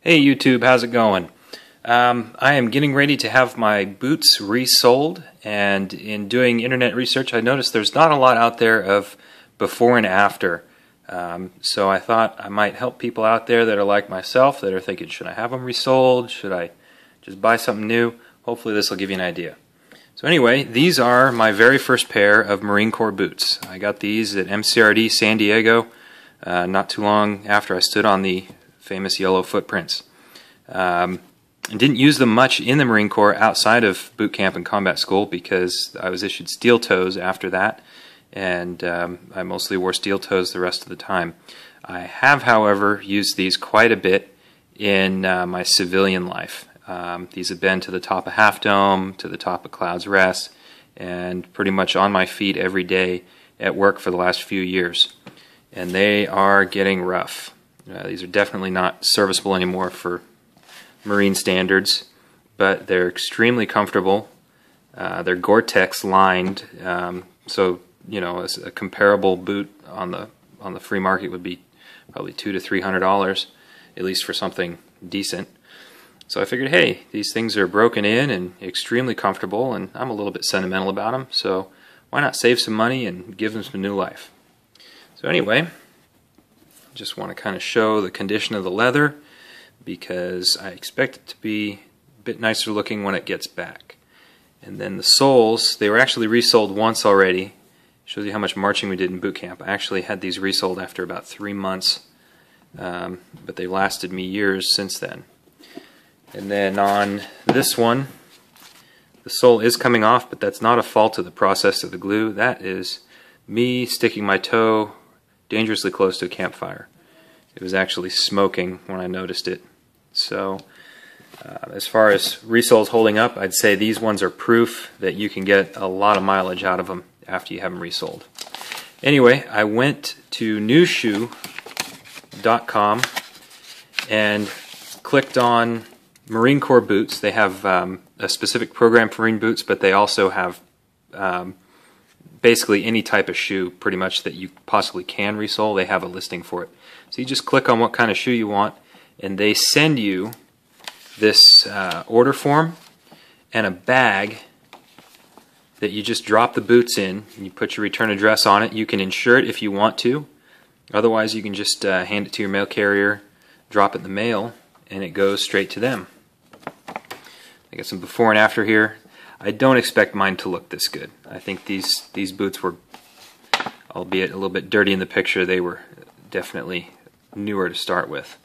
Hey YouTube, how's it going? I am getting ready to have my boots resoled, and in doing internet research I noticed there's not a lot out there of before and after. So I thought I might help people out there that are like myself, that are thinking, should I have them resoled? Should I just buy something new? Hopefully this will give you an idea. So anyway, these are my very first pair of Marine Corps boots. I got these at MCRD San Diego not too long after I stood on the famous yellow footprints. I didn't use them much in the Marine Corps outside of boot camp and combat school because I was issued steel toes after that, and I mostly wore steel toes the rest of the time. I have, however, used these quite a bit in my civilian life. These have been to the top of Half Dome, to the top of Clouds Rest, and pretty much on my feet every day at work for the last few years. And they are getting rough. These are definitely not serviceable anymore for Marine standards, but they're extremely comfortable. They're Gore-Tex lined, so you know, a comparable boot on the free market would be probably $200 to $300, at least for something decent. So I figured, hey, these things are broken in and extremely comfortable, and I'm a little bit sentimental about them, so why not save some money and give them some new life? So anyway, just want to kind of show the condition of the leather, because I expect it to be a bit nicer looking when it gets back. And then the soles, they were actually resoled once already. Shows you how much marching we did in boot camp. I actually had these resoled after about 3 months, but they lasted me years since then. And then on this one, the sole is coming off, but that's not a fault of the process of the glue. That is me sticking my toe dangerously close to a campfire. It was actually smoking when I noticed it. So as far as resoles holding up, I'd say these ones are proof that you can get a lot of mileage out of them after you have them resoled. Anyway, I went to newshoe.com and clicked on Marine Corps boots. They have a specific program for Marine boots, but they also have basically any type of shoe pretty much that you possibly can resole. They have a listing for it. So you just click on what kind of shoe you want, and they send you this order form and a bag that you just drop the boots in, and you put your return address on it. You can insure it if you want to. Otherwise you can just hand it to your mail carrier, drop it in the mail, and it goes straight to them. I got some before and after here. I don't expect mine to look this good. I think these boots were, albeit a little bit dirty in the picture, they were definitely newer to start with.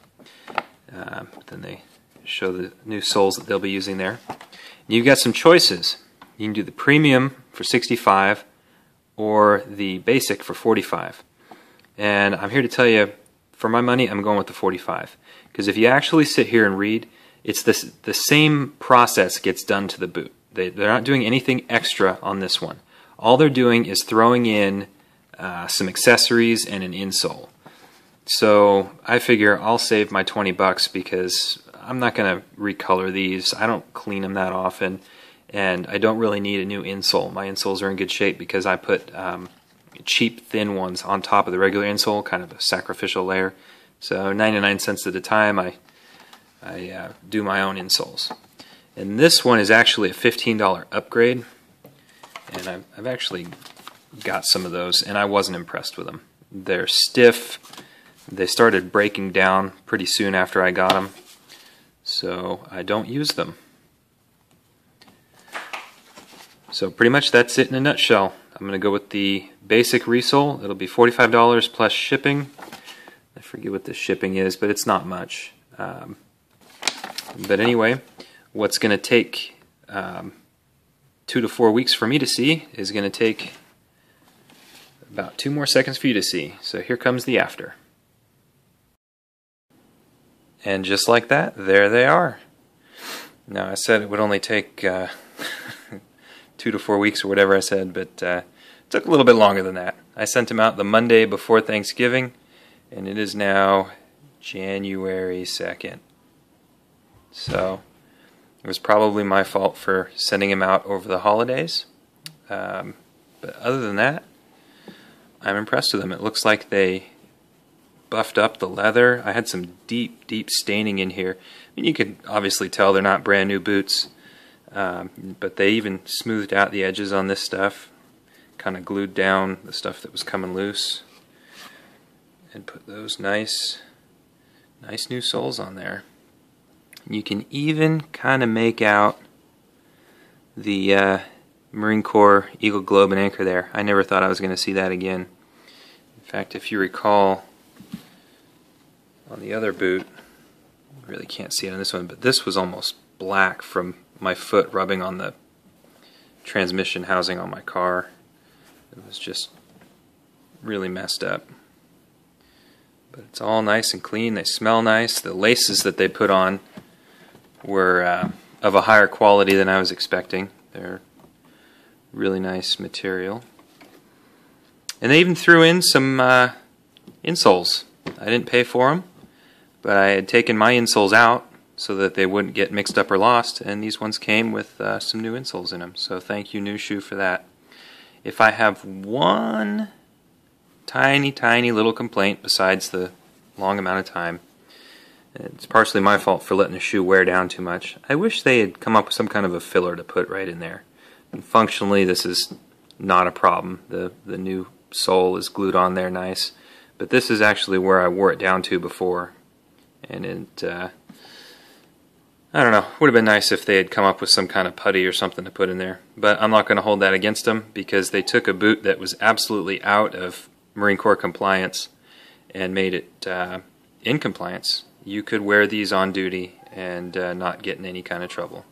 But then they show the new soles that they'll be using there. You've got some choices. You can do the premium for $65 or the basic for $45. And I'm here to tell you, for my money, I'm going with the $45. Because if you actually sit here and read, it's the same process gets done to the boot. They're not doing anything extra on this one. All they're doing is throwing in some accessories and an insole. So I figure I'll save my $20 because I'm not going to recolor these. I don't clean them that often, and I don't really need a new insole. My insoles are in good shape because I put cheap thin ones on top of the regular insole, kind of a sacrificial layer. So 99 cents at a time I do my own insoles. And this one is actually a $15 upgrade, and I've actually got some of those, and I wasn't impressed with them. They're stiff. They started breaking down pretty soon after I got them, so I don't use them. So pretty much that's it in a nutshell. I'm going to go with the basic resole. It'll be $45 plus shipping. I forget what the shipping is, but it's not much. But anyway, what's going to take 2 to 4 weeks for me to see is going to take about 2 more seconds for you to see. So here comes the after. And just like that, there they are. Now I said it would only take 2 to 4 weeks or whatever I said, but it took a little bit longer than that. I sent them out the Monday before Thanksgiving, and it is now January 2nd. So it was probably my fault for sending him out over the holidays. But other than that, I'm impressed with them. It looks like they buffed up the leather. I had some deep staining in here. I mean, you could obviously tell they're not brand new boots, but they even smoothed out the edges on this stuff, kind of glued down the stuff that was coming loose, and put those nice new soles on there. You can even kind of make out the Marine Corps Eagle Globe and Anchor there. I never thought I was going to see that again. In fact, if you recall, on the other boot, you really can't see it on this one, but this was almost black from my foot rubbing on the transmission housing on my car. It was just really messed up. But it's all nice and clean. They smell nice. The laces that they put on were of a higher quality than I was expecting. They're really nice material. And they even threw in some insoles. I didn't pay for them, but I had taken my insoles out so that they wouldn't get mixed up or lost, and these ones came with some new insoles in them. So thank you, New Shoe, for that. If I have one tiny little complaint besides the long amount of time, it's partially my fault for letting the shoe wear down too much. I wish they had come up with some kind of a filler to put right in there. And functionally, this is not a problem. The new sole is glued on there nice, but this is actually where I wore it down to before, and it I don't know, would have been nice if they had come up with some kind of putty or something to put in there, but I'm not going to hold that against them, because they took a boot that was absolutely out of Marine Corps compliance and made it in compliance. You could wear these on duty and not get in any kind of trouble.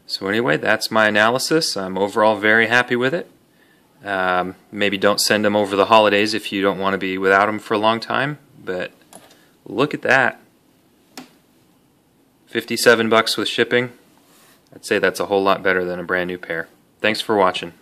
So anyway, that's my analysis. I'm overall very happy with it. Maybe don't send them over the holidays if you don't want to be without them for a long time, but look at that. $57 with shipping. I'd say that's a whole lot better than a brand new pair. Thanks for watching.